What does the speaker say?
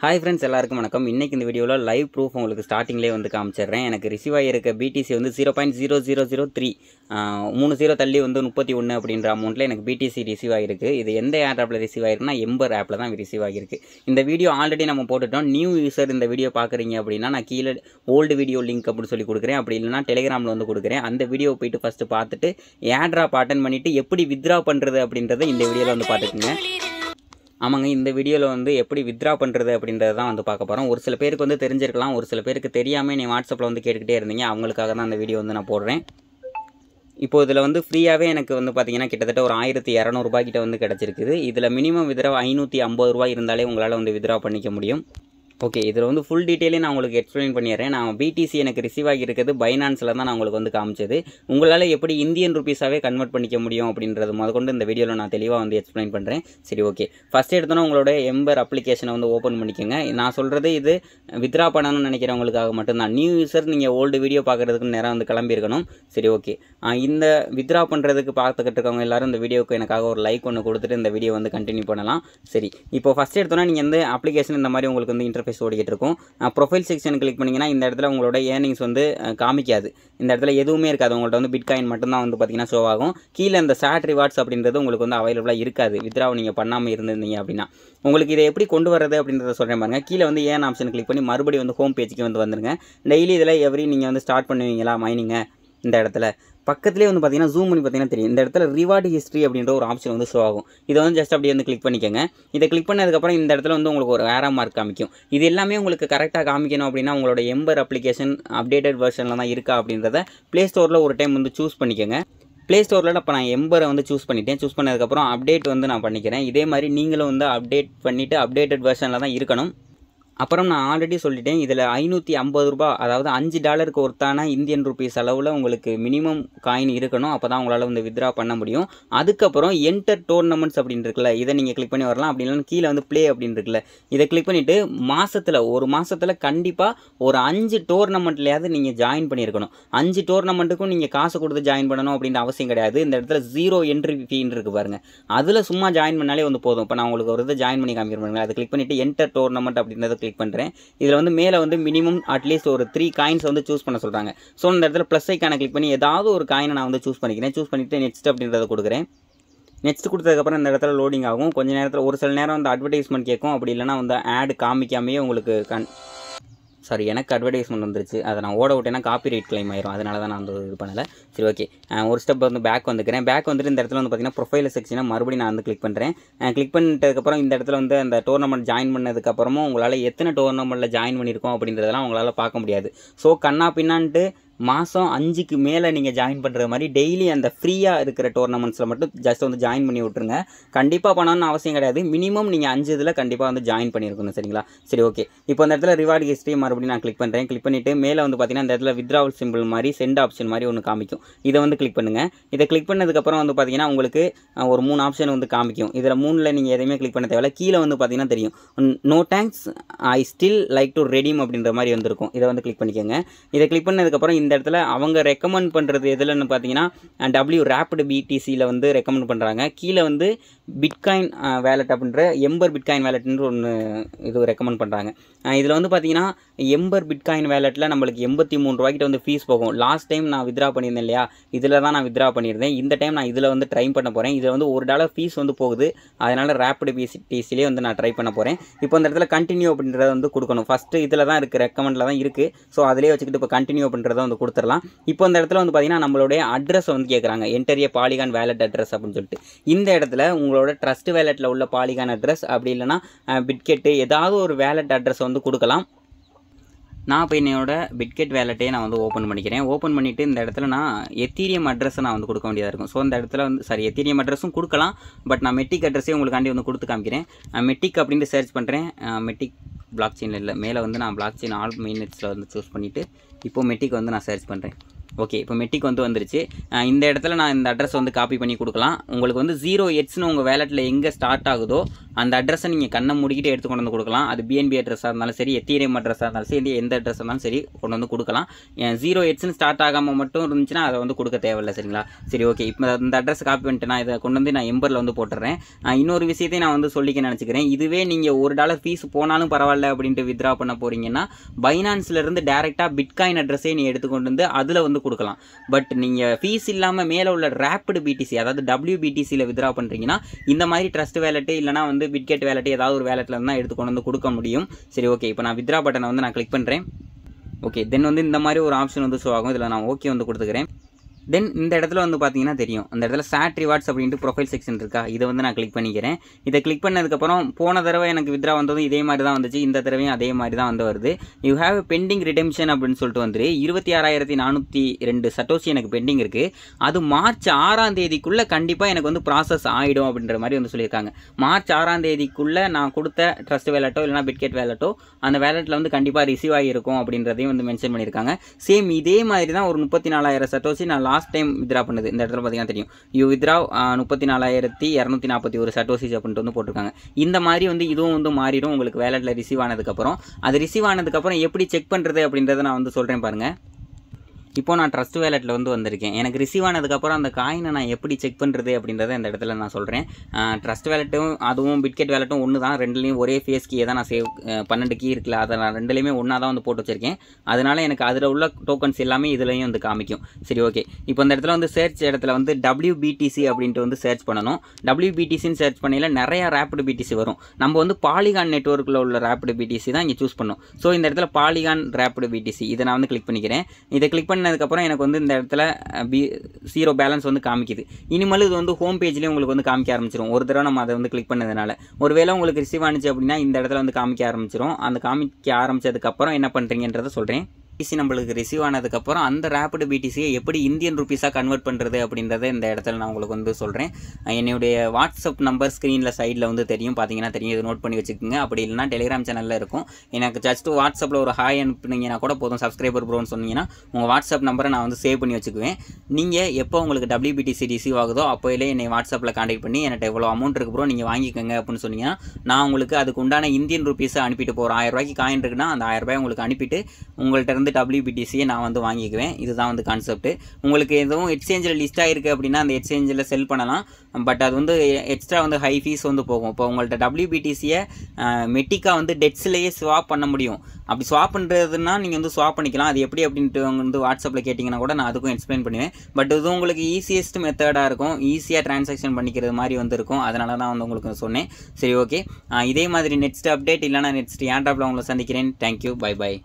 Hi friends, எல்லாருக்கும் வணக்கம். இன்னைக்கு இந்த வீடியோல லைவ் ப்ரூஃப் உங்களுக்கு ஸ்டார்டிங்லயே வந்து காமிச்சிடுறேன். எனக்கு ரிசீவ் ஆகியிருக்க BTC வந்து 0.0003 30 தள்ளி வந்து 31 அப்படின்ற அமௌண்ட்ல எனக்கு BTC ரிசீவ் ஆகிருக்கு. இது எந்த ஆப்ல ரிசீவ் ஆகிருக்குன்னா எம்பர் ஆப்ல தான் ரிசீவ் ஆகிருக்கு. இந்த வீடியோ ஆல்ரெடி நம்ம போட்டுட்டோம். நியூ யூசர் இந்த வீடியோ பார்க்குறீங்க அப்படின்னா நான் கீழே ஓல்டு வீடியோ லிங்க் அப்படின்னு சொல்லி கொடுக்குறேன். அப்படி இல்லைனா டெலிகிராமில் வந்து கொடுக்குறேன். அந்த வீடியோ போயிட்டு ஃபர்ஸ்ட் பார்த்துட்டு ஏர்ட்ராப் அட்டென்ட் பண்ணிட்டு எப்படி வித்ரா பண்ணுறது அப்படின்றத இந்த வீடியோவில் வந்து பார்த்துக்குங்க. ஆமாங்க, இந்த வீடியோவில் வந்து எப்படி வித்ரா பண்ணுறது அப்படின்றத தான் வந்து பார்க்க போகிறோம். ஒரு சில பேருக்கு வந்து தெரிஞ்சிருக்கலாம், ஒரு சில பேருக்கு தெரியாமல் நீ வாட்ஸ்அப்பில் வந்து கேட்டுக்கிட்டே இருந்தீங்க. அவங்களுக்காக தான் அந்த வீடியோ வந்து நான் போடுறேன். இப்போது இதில் வந்து ஃப்ரீயாகவே எனக்கு வந்து பார்த்தீங்கன்னா கிட்டத்தட்ட ஒரு 1200 ரூபாய் கிட்ட வந்து கிடச்சிருக்குது. இதில் மினிமம் வித்ரா 550 ரூபாய் இருந்தாலே உங்களால் வந்து வித்ரா பண்ணிக்க முடியும். ஓகே, இதில் வந்து ஃபுல் டீட்டெயிலே நான் உங்களுக்கு எக்ஸ்பிளைன் பண்ணிடுறேன். நான் BTC எனக்கு ரிசீவ் ஆகியிருக்கிறது பைனான்ஸில் தான் நான் உங்களுக்கு வந்து காமிச்சது. உங்களால் எப்படி இந்தியன் ருபீஸாகவே கன்வெர்ட் பண்ணிக்க முடியும் அப்படின்றது முதற்கொண்டு இந்த வீடியோவில் நான் தெளிவாக வந்து எக்ஸ்பிளைன் பண்ணுறேன். சரி, ஓகே. ஃபஸ்ட் எடுத்தோன்னா உங்களோட எம்பர் அப்ளிகேஷனை வந்து ஓப்பன் பண்ணிக்கோங்க. நான் சொல்கிறது இது வித்ரா பண்ணணும்னு நினைக்கிறவங்களுக்காக மட்டும்தான். நியூ யூசர் நீங்கள் ஓல்டு வீடியோ பார்க்குறதுக்கு நேரம் வந்து கிளம்பியிருக்கணும். சரி, ஓகே. இந்த வித்ரா பண்ணுறதுக்கு பார்த்துக்கிட்டு இருக்கவங்க எல்லாரும் இந்த வீடியோக்கு எனக்காக ஒரு லைக் ஒன்று கொடுத்துட்டு இந்த வீடியோ வந்து கண்டினியூ பண்ணலாம். சரி, இப்போ ஃபஸ்ட் எடுத்தோன்னா நீங்கள் வந்து அப்ளிகேஷன் இந்த மாதிரி உங்களுக்கு வந்து இன்டர்ஃபேஸ் ஓடிக்கிட்டு இருக்கும். ப்ரொஃபைல் செக்ஷன் கிளிக் பண்ணிங்கன்னா இந்த இடத்துல உங்களோட ஏர்னிங்ஸ் வந்து காமிக்காது. இந்த இடத்துல எதுவுமே இருக்காது. உங்கள்கிட்ட வந்து பிட்காயின் மட்டும்தான் வந்து பார்த்தீங்கன்னா ஷோ ஆகும். கீழே இந்த சாட் ரிவார்ட்ஸ் அப்படின்றது உங்களுக்கு வந்து அவைலபிளாக இருக்காது. வித்ராவை நீங்கள் பண்ணாமல் இருந்திருந்தீங்க அப்படின்னா உங்களுக்கு இதை எப்படி கொண்டு வரது அப்படின்றத சொல்கிறேன் பாருங்க. கீழே வந்து ஏன் ஆப்ஷன் கிளிக் பண்ணி மறுபடியும் வந்து ஹோம் பேஜுக்கு வந்து வந்துருங்க. டெய்லி இதில் எவ்ரி நீங்கள் வந்து ஸ்டார்ட் பண்ணுவீங்களா மைனிங்க, இந்த இடத்துல பக்கத்துலேயே வந்து பார்த்தீங்கன்னா ஜூம் பண்ணி பார்த்தீங்கன்னா தெரியும். இந்த இடத்துல ரிவார்டு ஹிஸ்ட்ரி அப்படின்ற ஒரு ஆப்ஷன் வந்து ஷோ ஆகும். இதை வந்து ஜஸ்ட் அப்படியே வந்து கிளிக் பண்ணிக்கோங்க. இதை கிளிக் பண்ணதுக்கப்புறம் இந்த இடத்துல வந்து உங்களுக்கு ஒரு ஏரோ மார்க் காமிக்கும். இது எல்லாமே உங்களுக்கு கரெக்டாக காமிக்கணும் அப்படின்னா உங்களோட எம்பர் அப்ளிகேஷன் அப்டேட்டட் வெர்ஷனில் தான் இருக்கா அப்படின்றத ப்ளே ஸ்டோரில் ஒரு டைம் வந்து சூஸ் பண்ணிக்கோங்க. ப்ளே ஸ்டோரில் இப்போ நான் எம்பரை வந்து சூஸ் பண்ணிட்டேன். சூஸ் பண்ணதுக்கப்புறம் அப்டேட் வந்து நான் பண்ணிக்கிறேன். இதே மாதிரி நீங்களும் வந்து அப்டேட் பண்ணிவிட்டு அப்டேட்டட் வெர்ஷனில் தான் இருக்கணும். அப்புறம் நான் ஆல்ரெடி சொல்லிட்டேன், இதில் 550 ரூபாய், அதாவது $5 ஒருத்தான இந்தியன் ருபீஸ் அளவில் உங்களுக்கு மினிமம் காயின் இருக்கணும். அப்போ தான் உங்களால் வந்து வித்ரா பண்ண முடியும். அதுக்கப்புறம் என்டர் டோர்னமெண்ட்ஸ் அப்படின்னு இருக்குல்ல, இதை நீங்கள் கிளிக் பண்ணி வரலாம். அப்படி இல்லைன்னா கீழே வந்து ப்ளே அப்படின்னு இருக்குல்ல, இதை கிளிக் பண்ணிவிட்டு ஒரு மாதத்தில் கண்டிப்பாக ஒரு 5 டோர்னமெண்ட்லையாவது நீங்கள் ஜாயின் பண்ணியிருக்கணும். 5 டோர்னமெண்ட்டுக்கும் நீங்கள் காசு கொடுத்து ஜாயின் பண்ணணும் அப்படின்ற அவசியம் கிடையாது. இந்த இடத்துல 0 என்ட்ரி ஃபீன்னு இருக்குது பாருங்கள், அதில் சும்மா ஜாயின் பண்ணாலே வந்து போதும். இப்போ நான் உங்களுக்கு ஒரு இதை ஜாயின் பண்ணி காமிக்கிறேன். அதை கிளிக் பண்ணிவிட்டு என்டர் டோர்னமெண்ட் அப்படின்றத கிளிக் பண்ணுறேன். இதில் வந்து மேலே வந்து மினிமம் அட்லீஸ்ட் ஒரு 3 காயின்ஸ் வந்து சூஸ் பண்ண சொல்கிறாங்க. ஸோ இந்த இடத்துல ப்ளஸ் ஐக்கான கிளிக் பண்ணி ஏதாவது ஒரு காயினை நான் வந்து சூஸ் பண்ணிக்கிறேன். சூஸ் பண்ணிவிட்டு நெக்ஸ்ட் அப்படின்றத கொடுக்குறேன். நெக்ஸ்ட் கொடுத்ததுக்கப்புறம் இந்த இடத்துல லோடிங் ஆகும். கொஞ்சம் நேரத்தில் ஒரு சில நேரம் வந்து அட்வர்டைஸ்மெண்ட் கேட்கும். அப்படி இல்லைனா வந்து ஆட் காமிக்காமையே உங்களுக்கு எனக்கு அட்வர்டைஸ்மெண்ட் வந்துருச்சு. அதை நான் ஓட விட்டேன்னா காப்பி ரைட் கிளைம் ஆயிரும். அதனால தான் நான் வந்து இது பண்ணலை. சரி, ஓகே. ஒரு ஸ்டெப் வந்து பேக் வந்துக்கிறேன். பேக் வந்துட்டு இந்த இடத்துல வந்து பார்த்தீங்கன்னா ப்ரொஃபைல் செக்ஷனை மறுபடியும் நான் வந்து கிளிக் பண்ணுறேன். கிளிக் பண்ணிட்டதுக்கப்புறம் இந்த இடத்துல வந்து அந்த டோர்னமெண்ட் ஜாயின் பண்ணதுக்கப்புறமும் உங்களால் எத்தனை டோர்னமெண்ட்டில் ஜாயின் பண்ணியிருக்கோம் அப்படின்றதெல்லாம் உங்களால் பார்க்க முடியாது. ஸோ கண்ணா பின்னான்ட்டு மாதம் 5க்கு மேலே நீங்கள் ஜாயின் பண்ணுற மாதிரி டெய்லி அந்த ஃப்ரீயாக இருக்கிற டோர்னமெண்ட்ஸில் மட்டும் ஜஸ்ட் வந்து ஜாயின் பண்ணி விட்ருங்க. கண்டிப்பாக பண்ணணும்னு அவசியம் கிடையாது. மினிமம் நீங்கள் 5 இதில் கண்டிப்பாக வந்து ஜாயின் பண்ணியிருக்கணும். சரிங்களா? சரி, ஓகே. இப்போ அந்த இடத்துல ரிவார்டு ஹிஸ்ட்ரி மறுபடியும் நான் கிளிக் பண்ணுறேன். கிளிக் பண்ணிவிட்டு மேலே வந்து பார்த்தீங்கன்னா இந்த இடத்துல வித்ராவல் சிம்பிள் மாதிரி சென்ட் ஆப்ஷன் மாதிரி ஒன்று காமிக்கும். இதை வந்து கிளிக் பண்ணுங்கள். இதை கிளிக் பண்ணதுக்கப்புறம் வந்து பார்த்தீங்கன்னா உங்களுக்கு ஒரு 3 ஆப்ஷன் வந்து காமிக்கும். இதில் 3ல் நீங்கள் எதையுமே கிளிக் பண்ண தேவையில்ல. கீழே வந்து பார்த்தீங்கன்னா தெரியும், no thanks, I still like to redeem அப்படின்ற மாதிரி வந்துருக்கும். இதை வந்து கிளிக் பண்ணிக்கோங்க. இதை கிளிக் பண்ணதுக்கப்புறம் இந்த இடத்துல அவங்க ரெக்கமெண்ட் பண்ணுறது எதுலன்னு பார்த்தீங்கன்னா ராபிட் BTCயில் வந்து ரெக்கமெண்ட் பண்ணுறாங்க. கீழே வந்து பிட்காயின் வேலட் அப்படின்ற எம்பர் பிட்காயின் வேலட்ன்ற ஒன்று இது ரெக்கமெண்ட் பண்ணுறாங்க. இதில் வந்து பார்த்தீங்கன்னா எம்பர் பிட்காயின் வேலட்டில் நம்மளுக்கு 83 ரூபாய்க்கிட்ட வந்து ஃபீஸ் போகும். லாஸ்ட் டைம் நான் வித்ரா பண்ணியிருந்தேன் இல்லையா, இதில் தான் நான் வித்ரா பண்ணியிருந்தேன். இந்த டைம் நான் இதில் வந்து ட்ரை பண்ண போகிறேன். இதில் வந்து $1 ஃபீஸ் வந்து போகுது. அதனால் ராபிட் BTCலே வந்து நான் ட்ரை பண்ண போகிறேன். இப்போ இந்த இடத்துல கண்டினியூ அப்படின்றத வந்து கொடுக்கணும். ஃபஸ்ட்டு இதில் தான் இருக்குது, ரெக்கமெண்டில் தான் இருக்குது. ஸோ அதிலே வச்சுக்கிட்டு இப்போ கண்டினியூ அப்படின்றத வந்து கொடுத்துடலாம். இப்போ இந்த இடத்துல வந்து பார்த்தீங்கன்னா நம்மளுடைய அட்ரஸ் வந்து கேட்குறாங்க, என்டர் ஏ பாலிகான் வேலட் அட்ரஸ் அப்படின்னு சொல்லிட்டு. இந்த இடத்துல உங்களோட ட்ரஸ்ட் வேலட்டில் உள்ள பாலிகான் அட்ரஸ் அப்படி இல்லைனா பிட்கெட்டு ஏதாவது ஒரு வேலட் அட்ரஸ் வந்து கொடுக்கலாம். நான் இப்போ என்னோட பிட்கெட் வேலட்டையே நான் வந்து ஓப்பன் பண்ணிக்கிறேன். ஓப்பன் பண்ணிவிட்டு இந்த இடத்துல நான் எத்தீரியம் அட்ரஸை நான் வந்து கொடுக்க வேண்டியதாக இருக்கும். ஸோ இந்த இடத்துல வந்து எத்தீரியம் அட்ரஸும் கொடுக்கலாம். பட் நான் மெட்டிக் அட்ரஸே உங்களுக்காண்டி வந்து கொடுத்து காமிக்கிறேன். மெட்டிக் அப்படின்ட்டு சர்ச் பண்ணுறேன். மெட்டிக் பிளாக் செயினில் இல்லை, மேலே வந்து நான் பிளாக் செயின் ஆல் மெயின்ஸில் வந்து சூஸ் பண்ணிவிட்டு இப்போது மெட்டிக் வந்து நான் சர்ச் பண்ணுறேன். ஓகே, இப்போ மெட்டிக் வந்து வந்துருச்சு. இந்த இடத்துல நான் இந்த அட்ரஸ் வந்து காப்பி பண்ணி கொடுக்கலாம். உங்களுக்கு வந்து 0Hன்னு உங்கள் வேலெட்டில் எங்கே ஸ்டார்ட் ஆகுதோ அந்த அட்ரஸை நீங்கள் கண்ணை மூடிக்கிட்டு எடுத்து கொண்டு வந்து கொடுக்கலாம். அது பிஎன்பி அட்ரஸாக இருந்தாலும் சரி, எத்தீரியம் அட்ரஸாக இருந்தாலும் சரி, எந்த அட்ரஸ் இருந்தாலும் சரி கொண்டு வந்து கொடுக்கலாம். 0Hன்னு ஸ்டார்ட் ஆகாமல் மட்டும் இருந்துச்சுன்னா அதை வந்து கொடுக்க தேவையில்லை. சரிங்களா? சரி, ஓகே. இப்போ இந்த அட்ரஸ் காப்பி பண்ணிட்டு நான் இதை கொண்டு வந்து நான் எம்பரில் வந்து போட்டுறேன். இன்னொரு விஷயத்தையும் நான் வந்து சொல்லிக்க நினச்சிக்கிறேன். இதுவே நீங்கள் $1 ஃபீஸ் போனாலும் பரவாயில்ல அப்படின்ட்டு வித்ரா பண்ண போகிறீங்கன்னா பைனான்ஸ்லேருந்து டேரெக்டாக பிட்காயின் அட்ரஸே நீ எடுத்துக்கொண்டு வந்து அதில் வந்து கொடுக்கலாம். பட் நீங்கள் ஃபீஸ் இல்லாமல் மேலே உள்ள ரேப்பிடு பிடிசி, அதாவது WBTCயில் வித்ரா பண்ணுறீங்கன்னா இந்த மாதிரி ட்ரஸ்ட் வேலெட்டு இல்லைனா வந்து பிட்கெட் வேலெட்டு ஏதாவது ஒரு வேலெட்டில் இருந்தால் எடுத்துக்கொண்டு வந்து கொடுக்க முடியும். சரி, ஓகே. இப்போ நான் வித்ரா பட்டனை வந்து நான் கிளிக் பண்ணுறேன். ஓகே, தென் வந்து இந்த மாதிரி ஒரு ஆப்ஷன் வந்து ஷோ ஆகும். இதில் நான் ஓகே வந்து கொடுத்துக்கிறேன். தென் இந்த இடத்துல வந்து பார்த்தீங்கன்னா தெரியும், அந்த இடத்துல சாட் ரிவார்ட்ஸ் அப்படின்ட்டு ப்ரொஃபைல் செக்ஷன் இருக்கா, இதை வந்து நான் கிளிக் பண்ணிக்கிறேன். இதை கிளிக் பண்ணதுக்கப்புறம் போன தடவை எனக்கு வித்ரா வந்ததும் இதே மாதிரி தான் வந்துச்சு, இந்த தடவையும் அதே மாதிரி தான் வந்து வருது. யூ ஹேவ் பெண்டிங் ரிடெம்ஷன் அப்படின்னு சொல்லிட்டு வந்துரு 26,402 சட்டோசி எனக்கு பெண்டிங் இருக்குது. அது மார்ச் 6ஆம் தேதிக்குள்ளே கண்டிப்பாக எனக்கு வந்து ப்ராசஸ் ஆகிடும் அப்படின்ற மாதிரி வந்து சொல்லியிருக்காங்க. மார்ச் 6ஆம் தேதிக்குள்ளே நான் கொடுத்த ட்ரஸ்ட் வேலெட்டோ இல்லைனா பிட்கெட் வேலெட்டோ அந்த வேலெட்டில் வந்து கண்டிப்பாக ரிசீவ் ஆகிருக்கும் அப்படின்றதையும் வந்து மென்ஷன் பண்ணியிருக்காங்க. சேம் இதே மாதிரி தான் ஒரு 34,000 சட்டோசி நான் லாஸ்ட் டைம் வித்ரா பண்ணுது. இந்த இடத்துல பார்த்தீங்கன்னா தெரியும், யூ வித்ரா 34,241 சட்டோசிஸ் அப்படின்ட்டு வந்து போட்டிருக்காங்க. இந்த மாதிரி வந்து இதுவும் வந்து மாறிடும் உங்களுக்கு வேலெட்டில் ரிசீவ் ஆனதுக்கப்புறம். அது ரிசீவ் ஆனதுக்கப்புறம் எப்படி செக் பண்ணுறது அப்படின்றத நான் வந்து சொல்கிறேன் பாருங்கள். இப்போ நான் ட்ரஸ்ட் வேலெட்டில் வந்து வந்திருக்கேன். எனக்கு ரிசீவ் ஆனதுக்கப்புறம் அந்த காயினை நான் எப்படி செக் பண்ணுறது அப்படின்றத இந்த இடத்துல நான் சொல்கிறேன். ட்ரஸ்ட் வேலெட்டும் அதுவும் பிட்கெட் வேலெட்டும் ஒன்று தான். ரெண்டுலேயும் ஒரே ஃபேஸ் கீயை தான் நான் சேவ் 12 கீ இருக்குல்ல, அதை நான் ரெண்டுலேயுமே ஒன்றா தான் வந்து போட்டு வச்சிருக்கேன். அதனால் எனக்கு அதில் உள்ள டோக்கன்ஸ் எல்லாமே இதுலேயும் வந்து காமிக்கும். சரி, ஓகே. இப்போ இந்த இடத்துல வந்து சர்ச் இடத்துல வந்து WBTC அப்படின்ட்டு வந்து சர்ச் பண்ணணும். WBTCன்னு சர்ச் பண்ணையில் நிறையா ரேப்பிடு பிடிசி வரும். நம்ம வந்து பாலிகான் நெட்வொர்க்கில் உள்ள ரேப்பிடு பிடிசி தான் இங்கே சூஸ் பண்ணணும். ஸோ இந்த இடத்துல பாலிகான் ரேப்பிடு பிடிசி இதை நான் வந்து கிளிக் பண்ணிக்கிறேன். இதை கிளிக் பண்ணதுக்கப்புறம் எனக்கு வந்து இந்த இடத்துல 0 பேலன்ஸ் வந்து காமிக்குது. இனிமேல் இது வந்து ஹோம் பேஜ்லேயே உங்களுக்கு வந்து காமிக்க ஆரம்பிச்சிடும். ஒரு தடவை நம்ம அதை வந்து கிளிக் பண்ணதுனால ஒருவேளை உங்களுக்கு ரிசீவ் ஆனிச்சு அப்படின்னா இந்த இடத்துல வந்து காமிக்க ஆரம்பிச்சிடும். அந்த காமிக்க ஆரம்பித்ததுக்கப்புறம் என்ன பண்ணுறீங்கன்றதை சொல்கிறேன். பிடிசி நம்மளுக்கு ரிசீவ் ஆனதுக்கப்புறம் அந்த ரேப்பிடு பிடிசியை எப்படி இந்தியன் ருப்பீஸாக கன்வெர்ட் பண்ணுறது அப்படின்றத இந்த இடத்துல நான் உங்களுக்கு வந்து சொல்கிறேன். என்னுடைய வாட்ஸ்அப் நம்பர் ஸ்க்ரீனில் சைடில் வந்து தெரியும், பார்த்தீங்கன்னா தெரியும். இது நோட் பண்ணி வச்சுக்கோங்க. அப்படி இல்லைனா டெலிகிராம் சேனலில் இருக்கும். எனக்கு ஜஸ்ட் வாட்ஸ்அப்பில் ஒரு ஹாய் அனுப்புனீங்கன்னா கூட போதும், சப்ஸ்கிரைபர் ப்ரோன்னு சொன்னீங்கன்னா உங்கள் வாட்ஸ்அப் நம்பரை நான் வந்து சேவ் பண்ணி வச்சுக்குவேன். நீங்கள் எப்போ உங்களுக்கு WBTC ரிசீவ் ஆகுதோ அப்போயிலே என்னை வாட்ஸ்அப்பில் கான்டாக்ட் பண்ணி என்கிட்ட எவ்வளோ அமௌண்ட் இருக்குது ப்ரோ நீங்கள் வாங்கிக்கோங்க அப்படின்னு சொன்னீங்கன்னா நான் உங்களுக்கு அதுக்கு உண்டான இந்தியன் ருப்பீஸை அனுப்பிட்டு போகிறேன். 1000 ரூபாய்க்கு காயின் இருக்குன்னா அந்த 1000 ரூபாய் உங்களுக்கு அனுப்பிட்டு உங்கள்கிட்ட இருந்து WBTCயை நான் வந்து வாங்கிக்குவேன். இதுதான் வந்து கான்செப்ட். உங்களுக்கு எதுவும் எக்ஸ்சேஞ்சில் லிஸ்ட் ஆகிருக்கு அப்படின்னா அந்த எக்ஸ்சேஞ்சில் செல் பண்ணலாம். பட் அது வந்து எக்ஸ்ட்ரா வந்து ஹை ஃபீஸ் வந்து போகும். இப்போ உங்கள்கிட்ட WBTCயை மெட்டிக்காக வந்து டெட்ஸ்லேயே ஸ்வாப் பண்ண முடியும். அப்படி ஸ்வாப் பண்ணுறதுன்னா நீங்கள் வந்து ஸ்வாப் பண்ணிக்கலாம். அது எப்படி அப்படின்ட்டு வந்து வாட்ஸ்அப்பில் கேட்டிங்கன்னா கூட நான் அதுக்கும் எக்ஸ்பிளைன் பண்ணுவேன். பட் இது உங்களுக்கு ஈஸியஸ்ட் மெத்தடாக இருக்கும். ஈஸியாக ட்ரான்சாக்ஷன் பண்ணிக்கிறது மாதிரி வந்து இருக்கும். அதனால தான் வந்து உங்களுக்கு சொன்னேன். சரி, ஓகே. இதே மாதிரி நெக்ஸ்ட் அப்டேட் இல்லைனா நெக்ஸ்ட் ஏர்ட்ராப்பில் உங்களை சந்திக்கிறேன். Thank you, bye bye.